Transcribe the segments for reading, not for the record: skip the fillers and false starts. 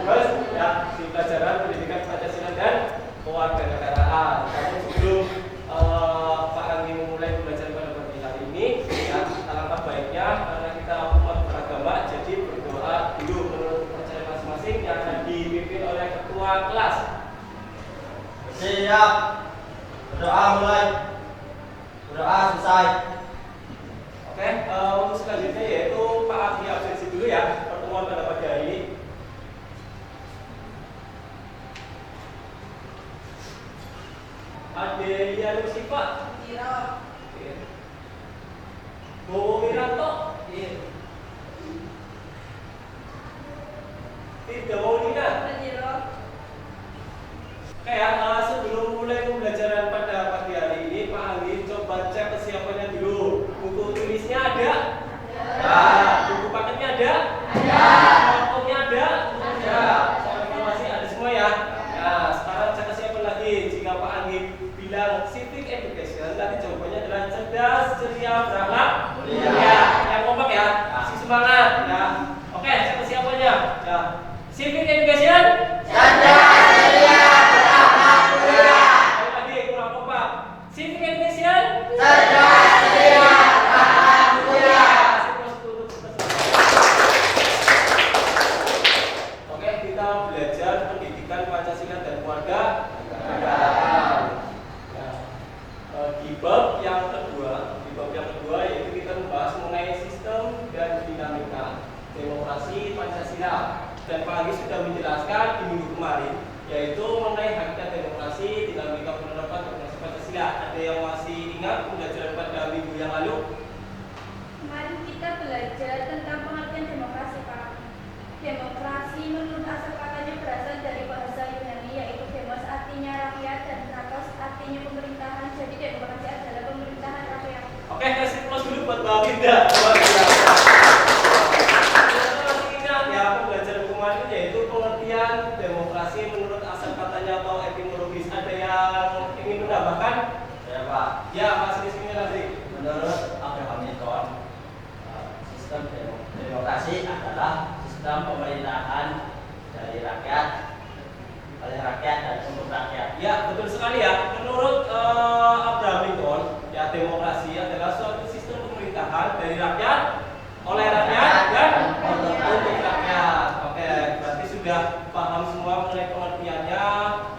Terus ya di pelajaran pendidikan Pancasila dan kewarganegaraan. Namun sebelum Pak Anggi memulai pembelajaran pada pagi hari ini, ya alangkah baiknya karena kita umat beragama, jadi berdoa dulu menurut kepercayaan masing-masing yang akan dipimpin oleh ketua kelas. Siap. Berdoa mulai. Berdoa selesai. Oke, untuk selanjutnya yaitu Pak Anggi absensi dulu ya pertemuan pada pagi hari ini. Adelia Lusifa. Iya. Bowo Wiranto. Iya. Tidak Maulina. Iya. Oke ya, sebelum mulai pembelajaran pada pagi hari ini, Pak Anggi coba cek kesiapannya dulu. Buku tulisnya ada? Ada. Buku paketnya ada? Ada. Rapotnya ada? Ada. Soal informasi ada semua ya? Nah, sekarang cek kesiapan lagi. Jika Pak Anggi bilang civic education, nanti jawabannya adalah cerdas, ceria, berakhlak. Iya. Ya, yang kompak ya, si semangat ya. Oke, cek kesiapannya. Ya, civic education. Civic education. Oke, kita belajar pendidikan Pancasila dan keluarga negaraan. Ya. Di bab yang kedua yaitu kita membahas mengenai sistem dan dinamika demokrasi Pancasila. Dan Pak Anggi sudah menjelaskan di minggu kemarin yaitu mengenai hakikat demokrasi, dinamika penerapan demokrasi Pancasila. Ada yang masih ingat pembelajaran pada minggu yang lalu? Kemarin kita belajar tentang pengertian demokrasi, Pak. Demokrasi menurut asal katanya berasal dari bahasa Yunani, yaitu demos artinya rakyat dan kratos artinya pemerintahan. Jadi demokrasi adalah pemerintahan rakyat. Oke, kasih plus dulu buat Mbak Winda. Masih ingat ya pembelajaran kemarin yaitu pengertian demokrasi menurut asal katanya atau etimologis. Ada yang ingin menambahkan? Ya Pak. Ya, Mas Rizky nanti. Menurut Abraham Lincoln, sistem demokrasi adalah sistem pemerintahan dari rakyat, oleh rakyat dan untuk rakyat. Ya, betul sekali ya. Menurut Abraham Lincoln, ya demokrasi adalah suatu sistem pemerintahan dari rakyat, oleh rakyat dan untuk rakyat. Oke, berarti sudah paham semua mengenai pengertiannya,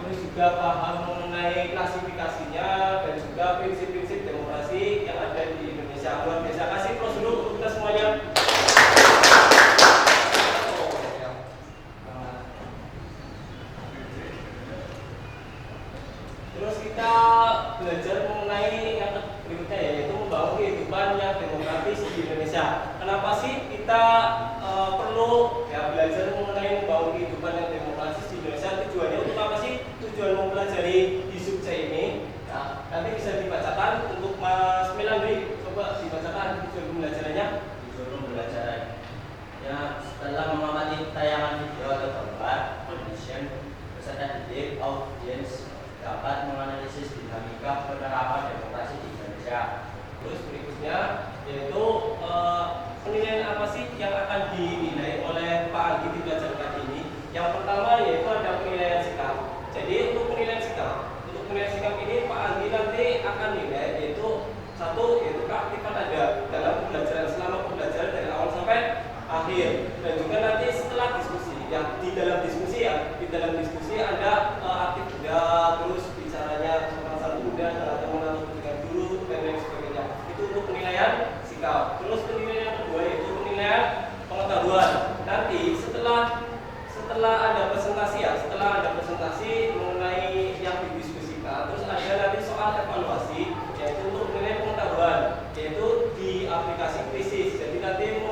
terus juga paham mengenai klasifikasinya dan juga prinsip-prinsip demokrasi yang ada di Indonesia. Luar biasa. Kasih plus dulu untuk kita semuanya. Terus kita belajar mengenai yang berikutnya yaitu membangun kehidupan yang demokratis di Indonesia. Kenapa sih kita perlu ya belajar mengenai membangun kehidupan yang demokratis di Indonesia? Tujuannya untuk apa sih? Tujuan mempelajari di Sukca ini. Nah, nanti bisa dibacakan untuk Mas Melandri. Coba dibacakan tujuan pembelajarannya. Tujuan pembelajaran. Ya, setelah mengamati tayangan video atau gambar, audition, peserta didik, audiens dapat menganalisis dinamika penerapan demokrasi di Indonesia. Terus berikutnya yaitu penilaian apa sih yang akan dinilai oleh Pak Anggi di pelajaran kali ini? Yang pertama yaitu ada penilaian sikap. Jadi untuk penilaian sikap ini Pak Anggi nanti akan nilai yaitu satu yaitu keaktifan ada dalam pembelajaran selama pembelajaran dari awal sampai akhir, dan juga nanti setelah diskusi ya di dalam diskusi ada aktif juga, terus bicaranya sopan santun dan teman dengan dulu dan lain sebagainya. Itu untuk penilaian sikap. Terus penilaian yang kedua yaitu penilaian pengetahuan. Nanti setelah ada presentasi mengenai yang didiskusikan, terus ada nanti soal evaluasi yaitu untuk menilai pengetahuan, yaitu di aplikasi krisis. Jadi nanti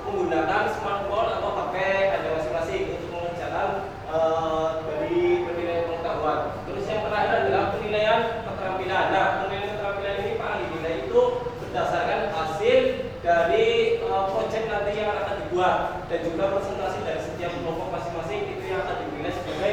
menggunakan smartphone atau HP Anda masing-masing untuk mengerjakan dari penilaian pengetahuan. Terus yang terakhir adalah penilaian keterampilan. Nah, penilaian keterampilan ini Pak Ali nilai itu berdasarkan hasil dari proyek nanti yang akan dibuat dan juga presentasi dari setiap kelompok masing-masing itu yang akan dinilai sebagai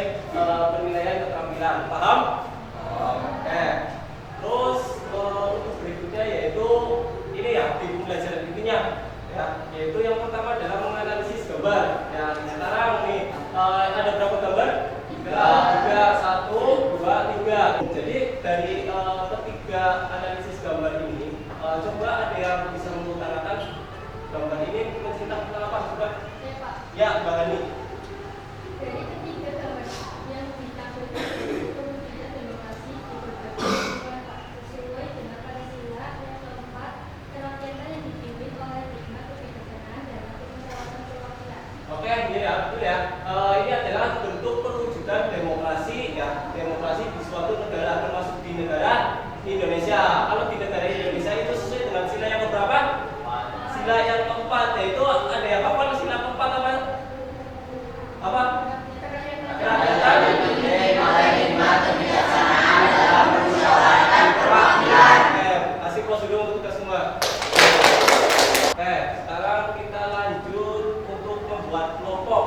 ada berapa gambar? Tiga, satu, dua, tiga. Jadi dari ketiga analisis gambar ini, coba ada yang bisa mengutarakan gambar ini menceritakan apa? Coba. Ya, Pak. Ya, Mbak Hani. Dari ketiga gambar yang ditampilkan itu tidak demokrasi di berbagai lingkungan, Pak, sesuai dengan Pancasila yang keempat, kerakyatan yang dipimpin oleh hikmat kebijaksanaan dan kemusyawaratan perwakilan. Oke, ini ya, betul ya. Ini adalah bentuk perwujudan demokrasi ya, demokrasi di suatu negara, termasuk di negara Indonesia. Kalau di negara Indonesia itu sesuai dengan sila yang keberapa? Sila yang keempat, yaitu ada yang apa? Sila keempat apa? Apa? Kerakyatan dipimpin oleh hikmat kebijaksanaan dalam permusyawaratan perwakilan. Oke, kasih pos dulu untuk kita semua. Oke, sekarang kita lanjut untuk membuat kelompok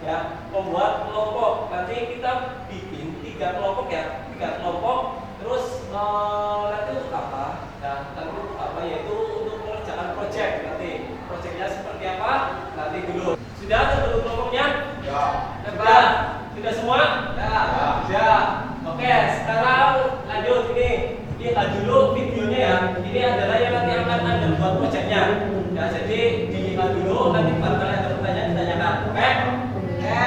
ya, membuat kelompok. Nanti kita bikin 3 kelompok ya, 3 kelompok. Terus nanti untuk apa? Ya, nanti untuk apa? Yaitu untuk mengerjakan proyek. Nanti proyeknya seperti apa? Nanti dulu. Sudah terbentuk kelompoknya? Ya. Sudah semua? Ya. Sudah. Oke, sekarang lanjut ini. Lihat dulu videonya ya. Ini adalah yang nanti akan Anda buat proyeknya. Ya, jadi dilihat dulu, nanti kalau ada pertanyaan ditanyakan. Oke? Oke.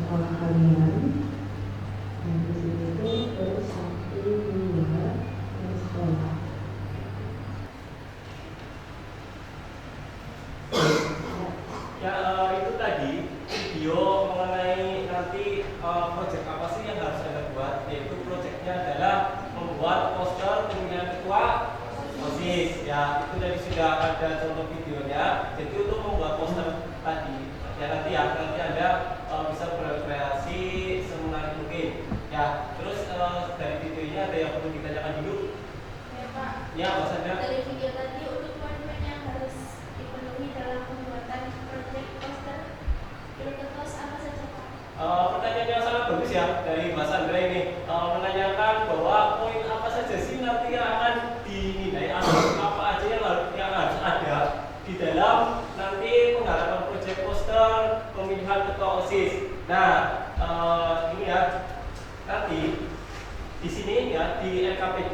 Orang kalian yang di situ terus 1, 2 dan sekolah. Ya, itu tadi video mengenai nanti proyek apa sih yang harus Anda buat, yaitu proyeknya adalah membuat poster pemilihan ketua OSIS. Ya, itu tadi sudah ada contoh videonya. Jadi untuk membuat poster tadi, ya nanti Anda bisa berkreasi semenarik mungkin. Ya, terus dari video ini ada yang perlu ditanyakan dulu? Ya, Pak. Ya, Mas Anda. Dari video tadi untuk poin-poin yang harus dipenuhi dalam pembuatan proyek poster pilketos apa saja, Pak? Pertanyaan yang sangat bagus ya dari Mas Andra ini, menanyakan bahwa poin apa saja sih nanti yang akan dinilai atau apa aja yang harus ada di dalam nanti penggarapan proyek poster pemilihan ketua OSIS. Nah, ini ya nanti di sini ya di LKPD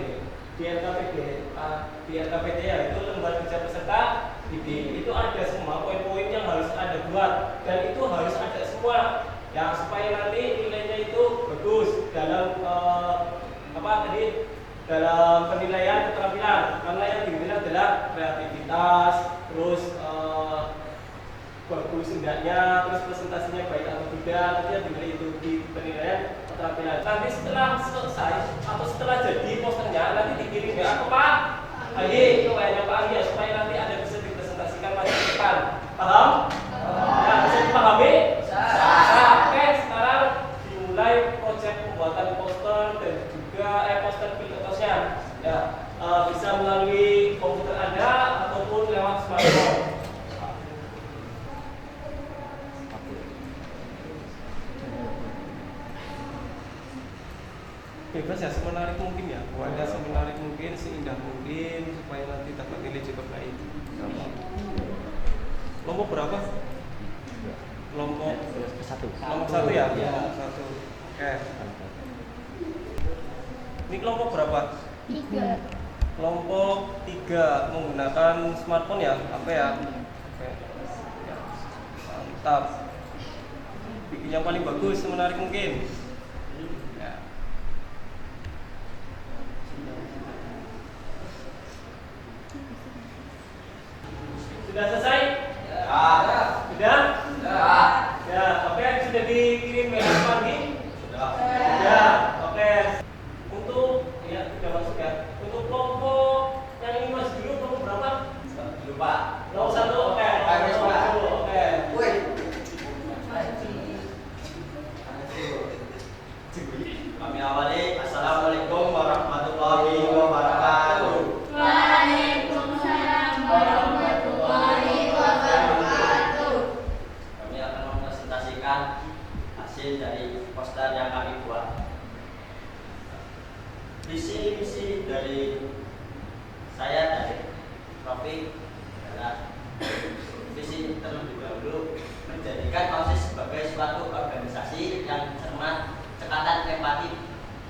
ya itu lembar kerja peserta didik, itu ada semua poin-poin yang harus Anda buat dan itu harus ada semua ya supaya nanti nilainya itu bagus dalam dalam penilaian keterampilan, karena yang dinilai adalah kreativitas, terus bagus hendaknya, terus presentasinya baik atau tidak, nanti yang dinilai itu di penilaian keterampilan. Nanti setelah selesai atau setelah jadi posternya nanti dikirim ya ke Pak Ayi, ke Pak Ayi ya, supaya nanti ada bisa dipresentasikan pada depan. Paham? Ya, bisa dipahami? Oke, sekarang dimulai proyek pembuatan poster dan juga poster pilketosnya. Ya, bisa melalui komputer Anda ataupun lewat smartphone. Bebas ya, semenarik mungkin ya, buatnya semenarik mungkin, seindah mungkin supaya nanti dapat nilai juga baik. Kelompok berapa? Kelompok Satu. Kelompok 1 ya? Kelompok 1. Oke. Ini kelompok berapa? 3. Kelompok 3 menggunakan smartphone ya? Apa ya? Oke. Ya. Mantap. Bikin yang paling bagus, semenarik mungkin. Ya. Sudah selesai? Ya. Sudah? Ya, oke, sudah dikirim WA pagi? Sudah. Ya, oke. Untuk ya sudah masuk ya. Untuk kelompok yang ini masih dulu kelompok berapa? Lupa. Kelompok 1, oke. Kelompok 1, oke. visi dari saya dari Taufik adalah visi terlebih dahulu menjadikan OSIS sebagai suatu organisasi yang cermat, cekatan, empati,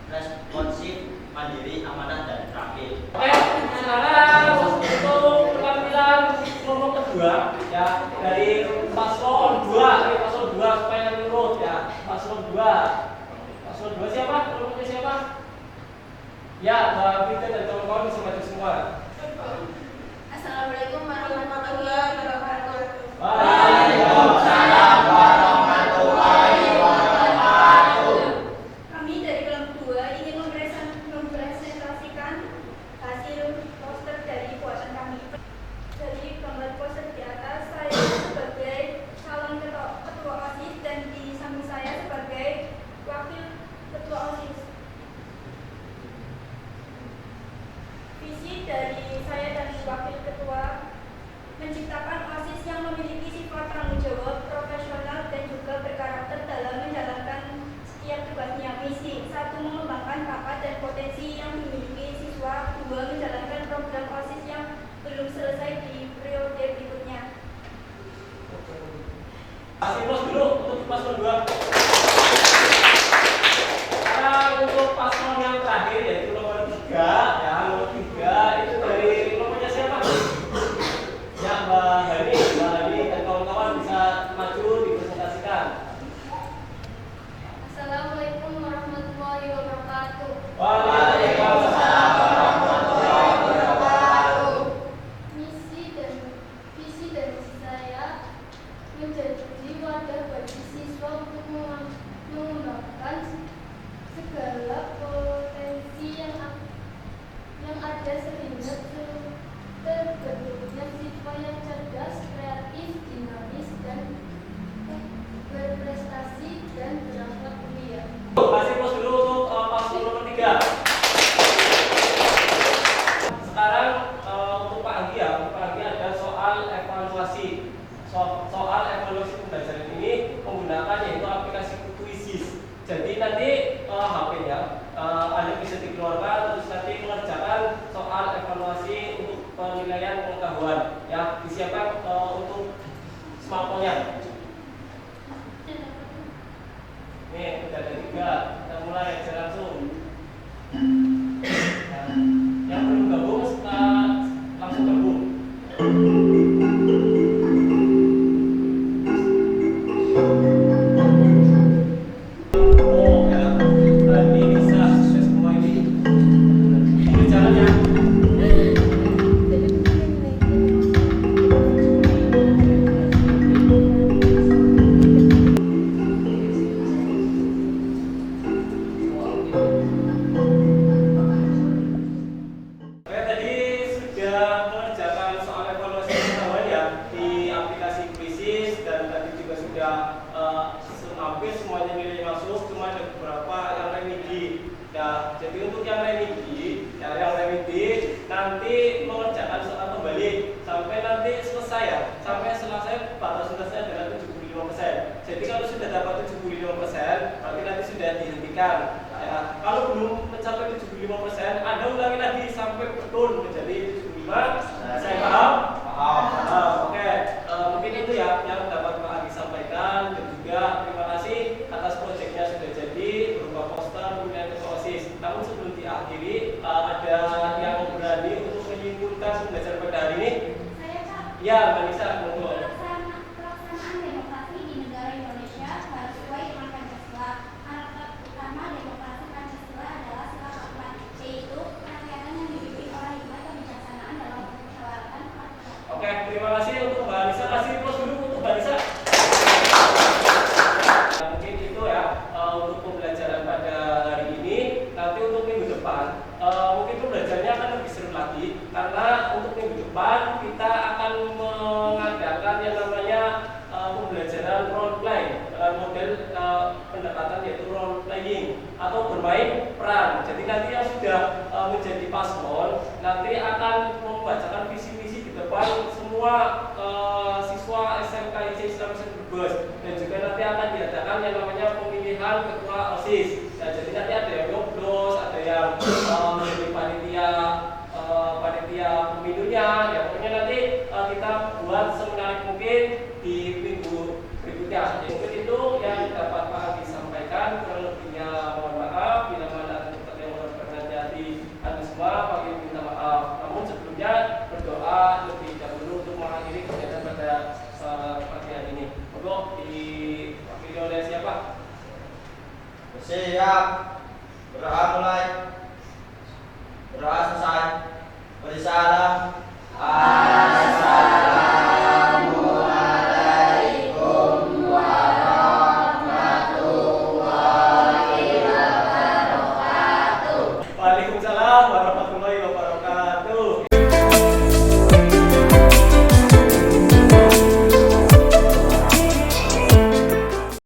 responsif, mandiri, amanah, dan terampil. Oke, sekarang untuk penampilan kelompok kedua ya dari paslon 2, paslon 2 supaya nurut ya. Paslon 2 siapa? Kelompoknya siapa? Ya, Mbak Vita dan kawan-kawan bisa maju semua. Assalamualaikum warahmatullahi wabarakatuh. Waalaikumsalam warahmatullahi wabarakatuh. Kami dari kelompok 2 ingin mempresentasikan hasil poster dari buatan kami. Dari gambar poster di atas, saya sebagai calon ketua OSIS dan di samping saya sebagai wakil ketua OSIS. Visi dari saya dan wakil ketua menciptakan OSIS yang memiliki sifat tanggung jawab, profesional, dan juga berkarakter dalam menjalankan setiap tugasnya. Misi 1. Mengembangkan bakat dan potensi yang dimiliki siswa. 2. Menjalankan program OSIS yang belum selesai di periode berikutnya. Simulus dulu untuk paslon 2. Sekarang untuk paslon yang terakhir yaitu nomor 3 ya, nomor 3 itu dari kelompoknya siapa? Ya, Mbak Hani dan kawan-kawan bisa maju dipresentasikan. Assalamualaikum warahmatullahi wabarakatuh. Waalaikumsalam warahmatullahi wabarakatuh. Visi dari saya menjadi wadah bagi siswa untuk mengembangkan segala potensi yang ada sehingga terbentuknya siswa yang cerdas, kreatif, dinamis, dan berprestasi dan berakhlak mulia. Kasih pos dulu untuk paslon nomor 3. Sekarang untuk Pak Anggi ya, untuk Pak Anggi ada soal evaluasi. Soal evaluasi pembelajaran ini menggunakan yaitu aplikasi Quizzes. Jadi nanti HP-nya Anda bisa dikeluarkan terus nanti mengerjakan soal evaluasi untuk penilaian pengetahuan ya, disiapkan untuk smartphone-nya. Nih, udah ada 3. Kita mulai aja langsung. Yang belum gabung langsung gabung. Oh, ya. Berarti bisa sukses semua ini. Ini caranya. Oke, tadi sudah mengerjakan soal evaluasi pengetahuan ya di aplikasi Quizzes dan tadi juga sudah hampir semuanya nilai masuk, cuma ada beberapa yang remedi. Nah, jadi untuk yang remedi, nanti mengerjakan soal kembali sampai nanti selesai ya, sampai selesai batas selesai adalah 75%. Jadi kalau sudah dapat 75%, berarti nanti sudah dihentikan. Ya, kalau belum mencapai 75%, Anda ulangi lagi sampai betul menjadi 75. Saya paham? Oke. Mungkin itu ya yang dapat Pak Adi sampaikan, dan juga terima kasih atas proyeknya sudah jadi berupa poster kemudian ketua OSIS. Namun sebelum diakhiri, ada yang berani untuk menyimpulkan pembelajaran pada hari ini? Saya Kak. Ya, Mbak Nisa, monggo. Pelaksanaan demokrasi di negara Indonesia harus sesuai dengan Pancasila. Alat utama demokrasi Pancasila adalah sila keempat, yaitu kerakyatan yang dipimpin oleh hikmat kebijaksanaan dalam permusyawaratan rakyat. Oke, terima kasih untuk Mbak Nisa. Kasih plus dulu untuk Mbak Nisa. Nah, mungkin itu ya untuk pembelajaran pada hari ini. Nanti untuk minggu depan, mungkin pembelajarannya akan lebih seru lagi karena untuk minggu depan kita akan mengadakan yang namanya pembelajaran role play dengan model pendekatan yaitu role playing atau bermain peran. Jadi nanti yang sudah menjadi paslon nanti akan membacakan visi-visi di depan semua siswa SMK Islam Brebes, dan juga nanti akan diadakan yang namanya pemilihan ketua OSIS. Nah, jadi nanti ada yang nyoblos, ada yang menjadi panitia Siap. Berdoa mulai. Berdoa selesai. Beri salam.